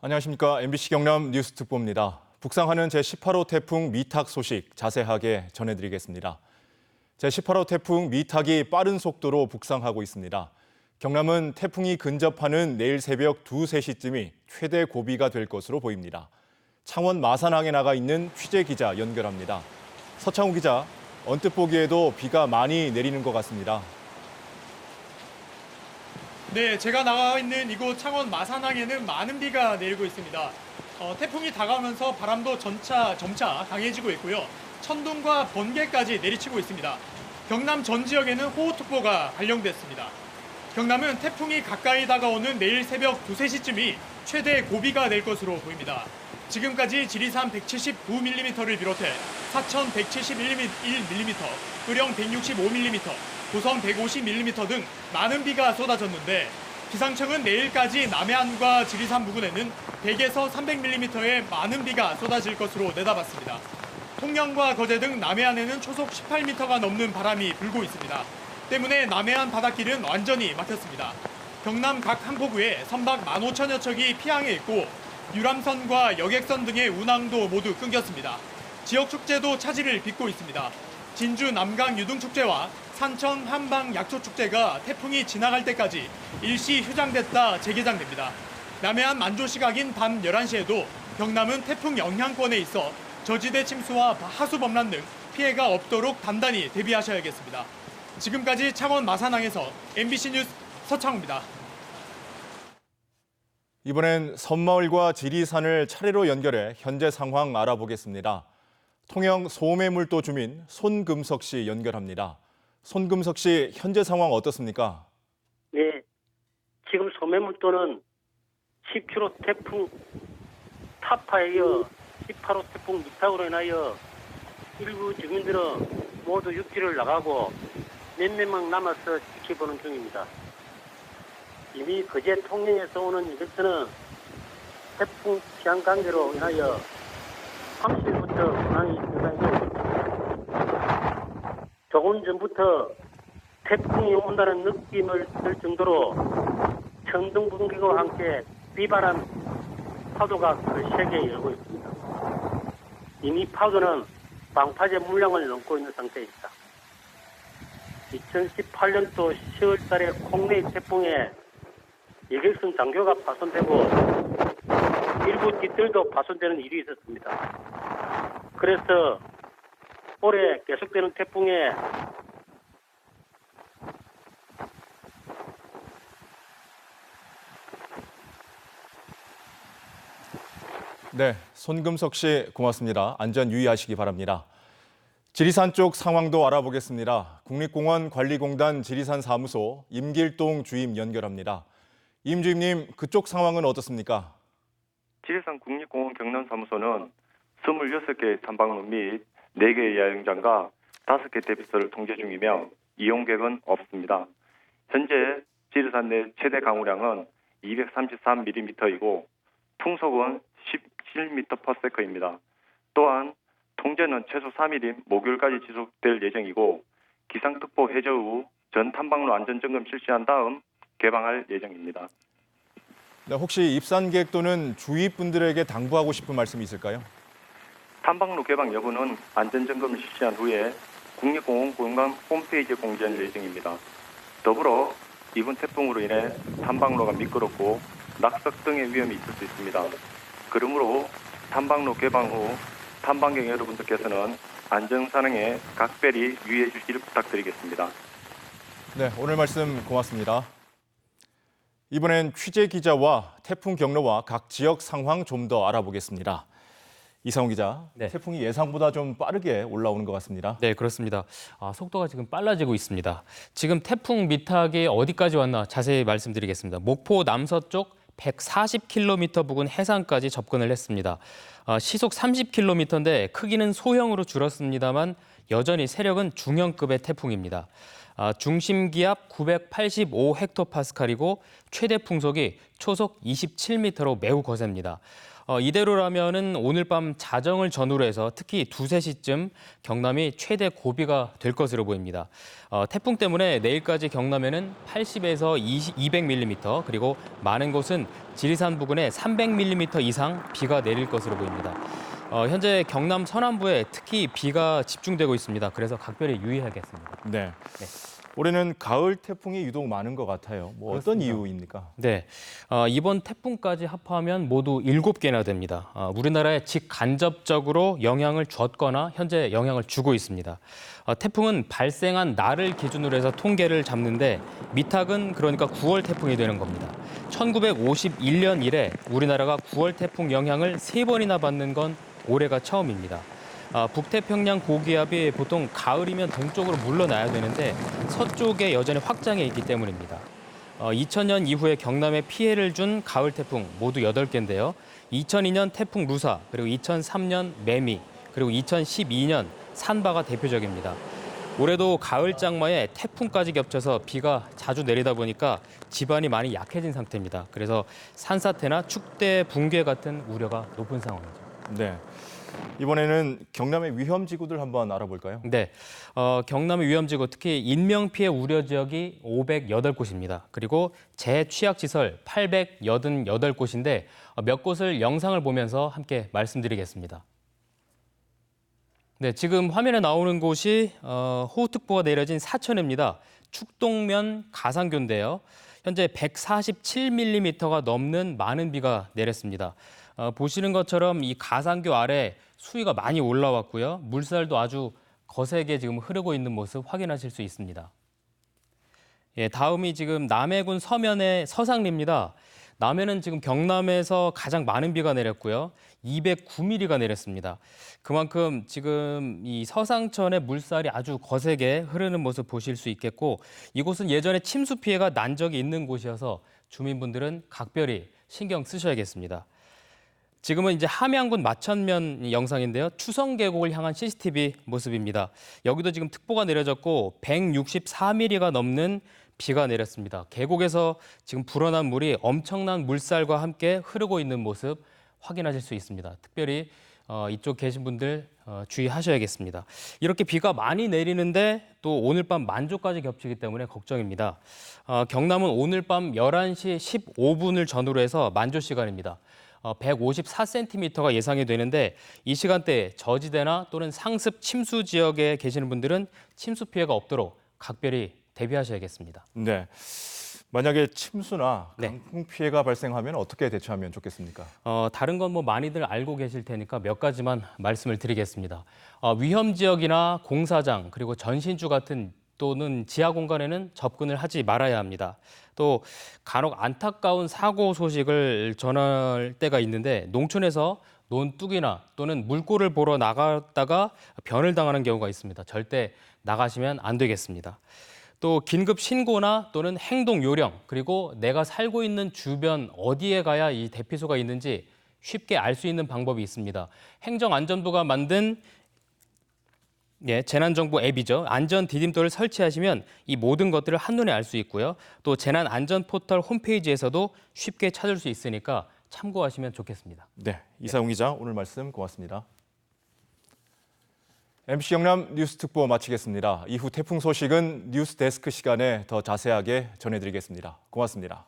안녕하십니까. MBC 경남 뉴스특보입니다. 북상하는 제18호 태풍 미탁 소식 자세하게 전해드리겠습니다. 제18호 태풍 미탁이 빠른 속도로 북상하고 있습니다. 경남은 태풍이 근접하는 내일 새벽 2, 3시쯤이 최대 고비가 될 것으로 보입니다. 창원 마산항에 나가 있는 취재 기자 연결합니다. 서창우 기자, 언뜻 보기에도 비가 많이 내리는 것 같습니다. 네, 제가 나와 있는 이곳 창원 마산항에는 많은 비가 내리고 있습니다. 태풍이 다가오면서 바람도 점차 강해지고 있고요. 천둥과 번개까지 내리치고 있습니다. 경남 전 지역에는 호우특보가 발령됐습니다. 경남은 태풍이 가까이 다가오는 내일 새벽 2, 3시쯤이 최대 고비가 될 것으로 보입니다. 지금까지 지리산 179mm를 비롯해 사천 171mm, 의령 165mm, 고성 150mm 등 많은 비가 쏟아졌는데 기상청은 내일까지 남해안과 지리산 부근에는 100에서 300mm의 많은 비가 쏟아질 것으로 내다봤습니다. 통영과 거제 등 남해안에는 초속 18m가 넘는 바람이 불고 있습니다. 때문에 남해안 바닷길은 완전히 막혔습니다. 경남 각 항포구에 선박 15,000여 척이 피항해 있고 유람선과 여객선 등의 운항도 모두 끊겼습니다. 지역 축제도 차질을 빚고 있습니다. 진주 남강 유등축제와 산청 한방 약초축제가 태풍이 지나갈 때까지 일시 휴장됐다 재개장됩니다. 남해안 만조 시각인 밤 11시에도 경남은 태풍 영향권에 있어 저지대 침수와 하수 범람 등 피해가 없도록 단단히 대비하셔야겠습니다. 지금까지 창원 마산항에서 MBC 뉴스 서창우입니다. 이번엔 섬마을과 지리산을 차례로 연결해 현재 상황 알아보겠습니다. 통영 소매물도 주민 손금석 씨 연결합니다. 손금석 씨, 현재 상황 어떻습니까? 네, 지금 소매물도는 10km 태풍 타파에 이어 18호 태풍 미탁으로 인하여 일부 주민들은 모두 육지를 나가고 몇몇 명 남아서 지켜보는 중입니다. 이미 그제 통영에서 오는 이벤트는 태풍 피한 관계로 인하여 30일부터 운항이 중단되었습니다. 조금 전부터 태풍이 온다는 느낌을 들 정도로 천둥 번개와 함께 비바람 파도가 거세게 일고 있습니다. 이미 파도는 방파제 물량을 넘고 있는 상태입니다. 2018년도 10월 달에 콩레이 태풍에 여객선 장교가 파손되고 일부 깃들도 파손되는 일이 있었습니다. 그래서 올해 계속되는 태풍에 네, 손금석 씨 고맙습니다. 안전 유의하시기 바랍니다. 지리산 쪽 상황도 알아보겠습니다. 국립공원관리공단 지리산 사무소 임길동 주임 연결합니다. 임 주임님, 그쪽 상황은 어떻습니까? 지리산 국립공원 경남사무소는 26개의 탐방로 및 4개의 야영장과 5개 대피소를 통제 중이며 이용객은 없습니다. 현재 지리산 내 최대 강우량은 233mm이고 풍속은 17m/s입니다. 또한 통제는 최소 3일인 목요일까지 지속될 예정이고 기상특보 해저 후 전 탐방로 안전점검 실시한 다음 개방할 예정입니다. 네, 혹시 입산객 또는 주위 분들에게 당부하고 싶은 말씀이 있을까요? 탐방로 개방 여부는 안전점검을 실시한 후에 국립공원 공간 홈페이지에 공지할 예정입니다. 더불어 이번 태풍으로 인해 탐방로가 미끄럽고 낙석 등의 위험이 있을 수 있습니다. 그러므로 탐방로 개방 후 탐방객 여러분들께서는 안전산행에 각별히 유의해 주시길 부탁드리겠습니다. 네, 오늘 말씀 고맙습니다. 이번엔 취재 기자와 태풍 경로와 각 지역 상황 좀 더 알아보겠습니다. 이상훈 기자, 네. 태풍이 예상보다 좀 빠르게 올라오는 것 같습니다. 네, 그렇습니다. 속도가 지금 빨라지고 있습니다. 지금 태풍 미탁이 어디까지 왔나 자세히 말씀드리겠습니다. 목포 남서쪽 140km 부근 해상까지 접근을 했습니다. 시속 30km인데 크기는 소형으로 줄었습니다만 여전히 세력은 중형급의 태풍입니다. 중심 기압 985헥토파스칼이고 최대 풍속이 초속 27m로 매우 거셉니다. 이대로라면은 오늘 밤 자정을 전후로 해서 특히 2, 3시쯤 경남이 최대 고비가 될 것으로 보입니다. 태풍 때문에 내일까지 경남에는 80에서 200mm 그리고 많은 곳은 지리산 부근에 300mm 이상 비가 내릴 것으로 보입니다. 현재 경남 서남부에 특히 비가 집중되고 있습니다. 그래서 각별히 유의하겠습니다. 네. 올해는 가을 태풍이 유독 많은 것 같아요. 뭐 어떤 그렇습니다. 이유입니까? 네, 이번 태풍까지 합하면 모두 7개나 됩니다. 우리나라에 직간접적으로 영향을 줬거나 현재 영향을 주고 있습니다. 태풍은 발생한 날을 기준으로 해서 통계를 잡는데 미탁은 그러니까 9월 태풍이 되는 겁니다. 1951년 이래 우리나라가 9월 태풍 영향을 3번이나 받는 건 올해가 처음입니다. 북태평양 고기압이 보통 가을이면 동쪽으로 물러나야 되는데 서쪽에 여전히 확장해 있기 때문입니다. 2000년 이후에 경남에 피해를 준 가을 태풍 모두 8개인데요. 2002년 태풍 루사, 그리고 2003년 매미, 그리고 2012년 산바가 대표적입니다. 올해도 가을 장마에 태풍까지 겹쳐서 비가 자주 내리다 보니까 지반이 많이 약해진 상태입니다. 그래서 산사태나 축대 붕괴 같은 우려가 높은 상황이죠. 네. 이번에는 경남의 위험지구들 한번 알아볼까요? 네, 경남의 위험지구 특히 인명피해 우려 지역이 508곳입니다. 그리고 재취약시설 888곳인데 몇 곳을 영상을 보면서 함께 말씀드리겠습니다. 네, 지금 화면에 나오는 곳이 호우특보가 내려진 사천입니다. 축동면 가상교인데요. 현재 147mm가 넘는 많은 비가 내렸습니다. 보시는 것처럼 이 가상교 아래 수위가 많이 올라왔고요. 물살도 아주 거세게 지금 흐르고 있는 모습 확인하실 수 있습니다. 예, 다음이 지금 남해군 서면의 서상리입니다. 남해는 지금 경남에서 가장 많은 비가 내렸고요. 209mm가 내렸습니다. 그만큼 지금 이 서상천의 물살이 아주 거세게 흐르는 모습 보실 수 있겠고 이곳은 예전에 침수 피해가 난 적이 있는 곳이어서 주민분들은 각별히 신경 쓰셔야겠습니다. 지금은 이제 함양군 마천면 영상인데요. 추성계곡을 향한 CCTV 모습입니다. 여기도 지금 특보가 내려졌고 164mm가 넘는 비가 내렸습니다. 계곡에서 지금 불어난 물이 엄청난 물살과 함께 흐르고 있는 모습 확인하실 수 있습니다. 특별히 이쪽 계신 분들 주의하셔야겠습니다. 이렇게 비가 많이 내리는데 또 오늘 밤 만조까지 겹치기 때문에 걱정입니다. 경남은 오늘 밤 11시 15분을 전후로 해서 만조 시간입니다. 154cm가 예상이 되는데 이 시간대에 저지대나 또는 상습 침수 지역에 계시는 분들은 침수 피해가 없도록 각별히 대비하셔야겠습니다. 네. 만약에 침수나 네. 강풍 피해가 발생하면 어떻게 대처하면 좋겠습니까? 다른 건 뭐 많이들 알고 계실 테니까 몇 가지만 말씀을 드리겠습니다. 위험 지역이나 공사장 그리고 전신주 같은 또는 지하 공간에는 접근을 하지 말아야 합니다. 또 간혹 안타까운 사고 소식을 전할 때가 있는데 농촌에서 논둑이나 또는 물고를 보러 나갔다가 변을 당하는 경우가 있습니다. 절대 나가시면 안 되겠습니다. 또 긴급 신고나 또는 행동 요령 그리고 내가 살고 있는 주변 어디에 가야 이 대피소가 있는지 쉽게 알 수 있는 방법이 있습니다. 행정안전부가 만든 재난정보 앱이죠. 안전 디딤돌을 설치하시면 이 모든 것들을 한눈에 알 수 있고요. 또 재난안전포털 홈페이지에서도 쉽게 찾을 수 있으니까 참고하시면 좋겠습니다. 네, 이상웅 기자 오늘 말씀 고맙습니다. MBC 경남 뉴스 특보 마치겠습니다. 이후 태풍 소식은 뉴스 데스크 시간에 더 자세하게 전해드리겠습니다. 고맙습니다.